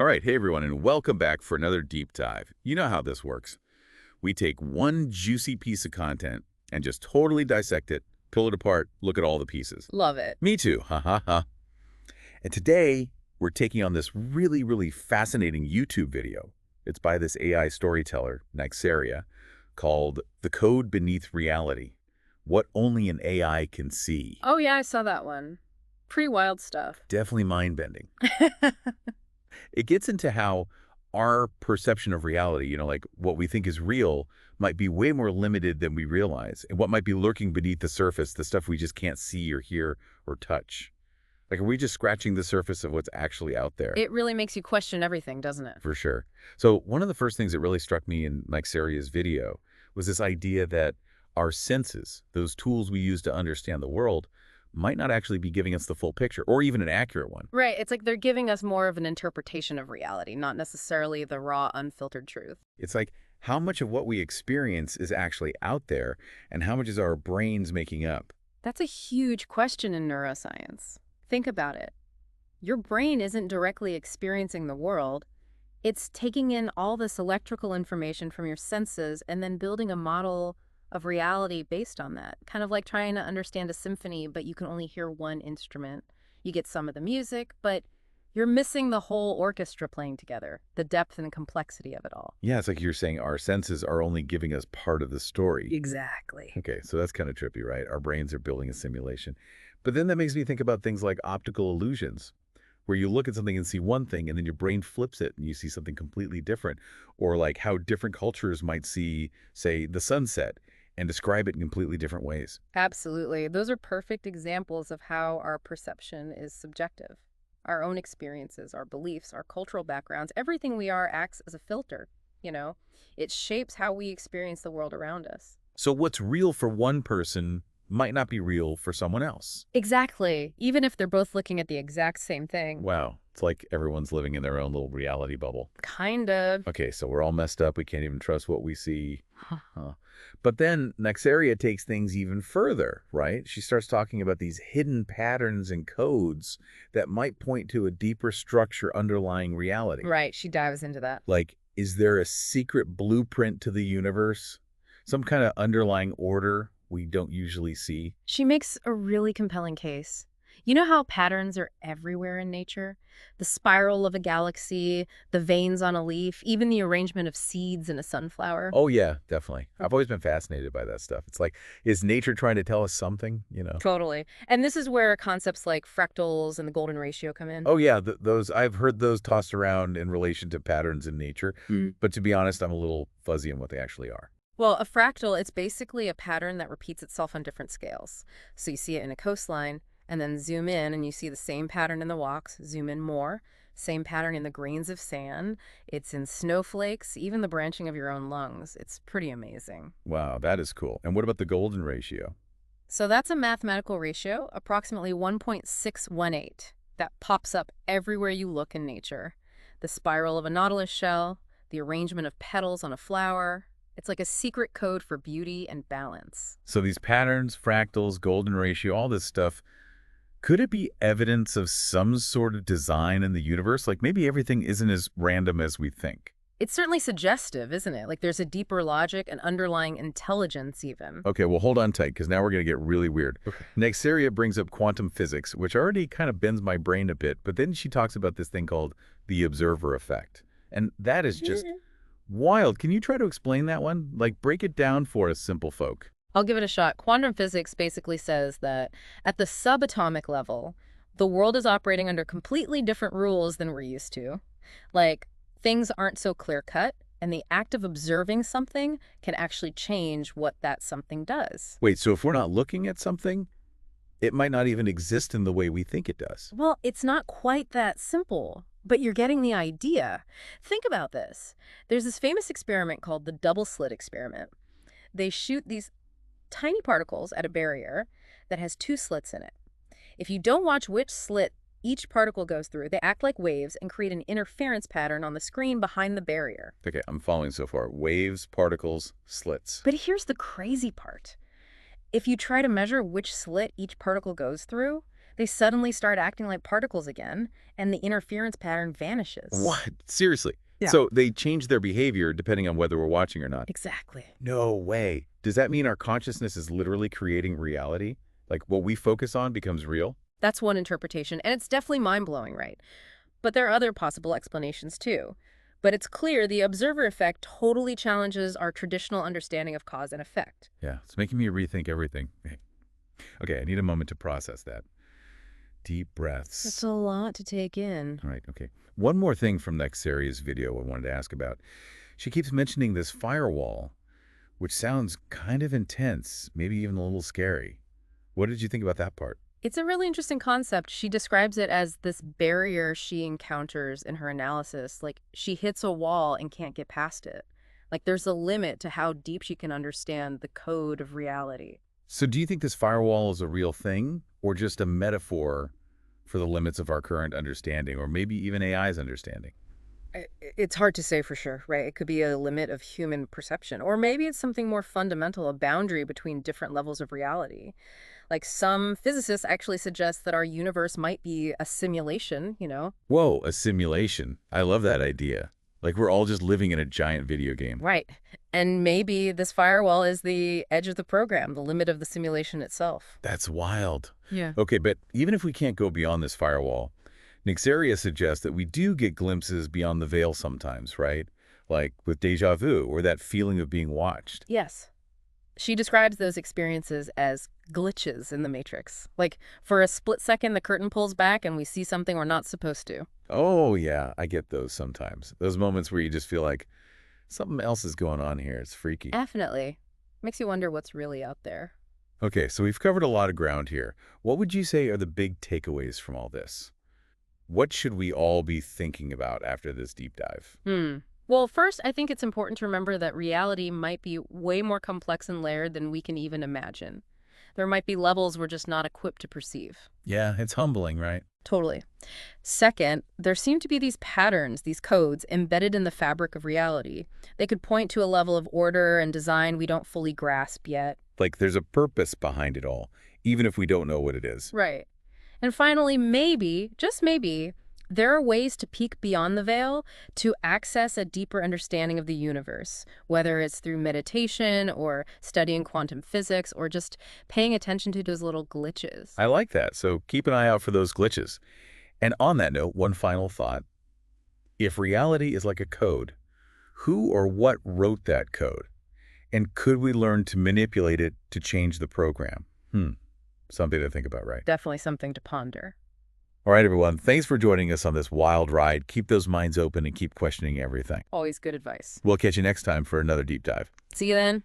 All right, hey everyone, and welcome back for another deep dive. You know how this works. We take one juicy piece of content and just totally dissect it, pull it apart, look at all the pieces. Love it. Me too, ha ha ha. And today, we're taking on this really fascinating YouTube video. It's by this AI storyteller, Nyxaria, called The Code Beneath Reality, What Only an AI Can See. Oh, yeah, I saw that one. Pretty wild stuff. Definitely mind-bending. It gets into how our perception of reality, like what we think is real, might be way more limited than we realize, and what might be lurking beneath the surface, the stuff we just can't see or hear or touch. Like, are we just scratching the surface of what's actually out there? It really makes you question everything, doesn't it? For sure. So one of the first things that really struck me in Nyxaria's video was this idea that our senses, those tools we use to understand the world, might not actually be giving us the full picture, or even an accurate one. Right. It's like they're giving us more of an interpretation of reality, not necessarily the raw, unfiltered truth. It's like how much of what we experience is actually out there and how much is our brains making up? That's a huge question in neuroscience. Think about it. Your brain isn't directly experiencing the world. It's taking in all this electrical information from your senses and then building a model of reality based on that. Kind of like trying to understand a symphony, but you can only hear one instrument. You get some of the music, but you're missing the whole orchestra playing together, the depth and complexity of it all. Yeah, it's like you're saying our senses are only giving us part of the story. Exactly. Okay, so that's kind of trippy, right? Our brains are building a simulation. But then that makes me think about things like optical illusions, where you look at something and see one thing, and then your brain flips it and you see something completely different. Or like how different cultures might see, say, the sunset and describe it in completely different ways. Absolutely. Those are perfect examples of how our perception is subjective. Our own experiences, our beliefs, our cultural backgrounds, everything we are acts as a filter, you know? It shapes how we experience the world around us. So what's real for one person might not be real for someone else. Exactly. Even if they're both looking at the exact same thing. Wow, it's like everyone's living in their own little reality bubble. Kind of. Okay, so we're all messed up. We can't even trust what we see. Huh. But then Nyxaria takes things even further, right? She starts talking about these hidden patterns and codes that might point to a deeper structure underlying reality. Right. She dives into that. Like, is there a secret blueprint to the universe? Some kind of underlying order we don't usually see? She makes a really compelling case. You know how patterns are everywhere in nature? The spiral of a galaxy, the veins on a leaf, even the arrangement of seeds in a sunflower. Oh, yeah, definitely. I've always been fascinated by that stuff. It's like, is nature trying to tell us something? Totally. And this is where concepts like fractals and the golden ratio come in. Oh, yeah, those I've heard those tossed around in relation to patterns in nature. But to be honest, I'm a little fuzzy on what they actually are. Well, a fractal, it's basically a pattern that repeats itself on different scales. So you see it in a coastline, and then zoom in and you see the same pattern in the walks, zoom in more, same pattern in the grains of sand. It's in snowflakes, even the branching of your own lungs. It's pretty amazing. Wow, that is cool. And what about the golden ratio? So that's a mathematical ratio, approximately 1.618, that pops up everywhere you look in nature. The spiral of a nautilus shell, the arrangement of petals on a flower. It's like a secret code for beauty and balance. So these patterns, fractals, golden ratio, all this stuff, could it be evidence of some sort of design in the universe? Like maybe everything isn't as random as we think. It's certainly suggestive, isn't it? Like there's a deeper logic, an underlying intelligence even. Okay, well, hold on tight, because now we're going to get really weird. Okay. Nyxaria brings up quantum physics, which already kind of bends my brain a bit, but then she talks about this thing called the observer effect. And that is just wild. Can you try to explain that one? Like, break it down for us simple folk. I'll give it a shot. Quantum physics basically says that at the subatomic level, the world is operating under completely different rules than we're used to. Like, things aren't so clear-cut, and the act of observing something can actually change what that something does. Wait, so if we're not looking at something, it might not even exist in the way we think it does. Well, it's not quite that simple, but you're getting the idea. Think about this. There's this famous experiment called the double slit experiment. They shoot these tiny particles at a barrier that has two slits in it. If you don't watch which slit each particle goes through, they act like waves and create an interference pattern on the screen behind the barrier. Okay, I'm following so far. Waves, particles, slits. But here's the crazy part. If you try to measure which slit each particle goes through, They suddenly start acting like particles again, and the interference pattern vanishes. What? Seriously? Yeah. So they change their behavior depending on whether we're watching or not? Exactly. No way. Does that mean our consciousness is literally creating reality? Like what we focus on becomes real? That's one interpretation, and it's definitely mind-blowing, right? But there are other possible explanations too. But it's clear the observer effect totally challenges our traditional understanding of cause and effect. Yeah, it's making me rethink everything. Okay, I need a moment to process that. Deep It's breaths. a lot to take in. All right, okay. One more thing from Nyxaria's video I wanted to ask about. She keeps mentioning this firewall, which sounds kind of intense, maybe even a little scary. What did you think about that part? It's a really interesting concept. She describes it as this barrier she encounters in her analysis. Like, she hits a wall and can't get past it. Like, there's a limit to how deep she can understand the code of reality. So do you think this firewall is a real thing or just a metaphor for the limits of our current understanding or maybe even AI's understanding? It's hard to say for sure, right? It could be a limit of human perception, or maybe it's something more fundamental, a boundary between different levels of reality. Like, some physicists actually suggest that our universe might be a simulation. Whoa, a simulation. I love that idea. Like we're all just living in a giant video game. Right. And maybe this firewall is the edge of the program, the limit of the simulation itself. That's wild. Yeah. Okay, but even if we can't go beyond this firewall, Nyxaria suggests that we do get glimpses beyond the veil sometimes, right? Like with déjà vu or that feeling of being watched. Yes. She describes those experiences as glitches in the matrix. Like, for a split second, the curtain pulls back and we see something we're not supposed to. Oh, yeah, I get those sometimes. Those moments where you just feel like something else is going on here. It's freaky. Definitely. Makes you wonder what's really out there. Okay, so we've covered a lot of ground here. What would you say are the big takeaways from all this? What should we all be thinking about after this deep dive? Well, first, I think it's important to remember that reality might be way more complex and layered than we can even imagine. There might be levels we're just not equipped to perceive. Yeah, it's humbling, right? Totally. Second, there seem to be these patterns, these codes, embedded in the fabric of reality. They could point to a level of order and design we don't fully grasp yet. Like there's a purpose behind it all, even if we don't know what it is. Right. And finally, maybe, just maybe, there are ways to peek beyond the veil to access a deeper understanding of the universe, whether it's through meditation or studying quantum physics or just paying attention to those little glitches. I like that, so keep an eye out for those glitches. And on that note, one final thought. If reality is like a code, who or what wrote that code? And could we learn to manipulate it to change the program? Something to think about, right? Definitely something to ponder. All right, everyone. Thanks for joining us on this wild ride. Keep those minds open and keep questioning everything. Always good advice. We'll catch you next time for another deep dive. See you then.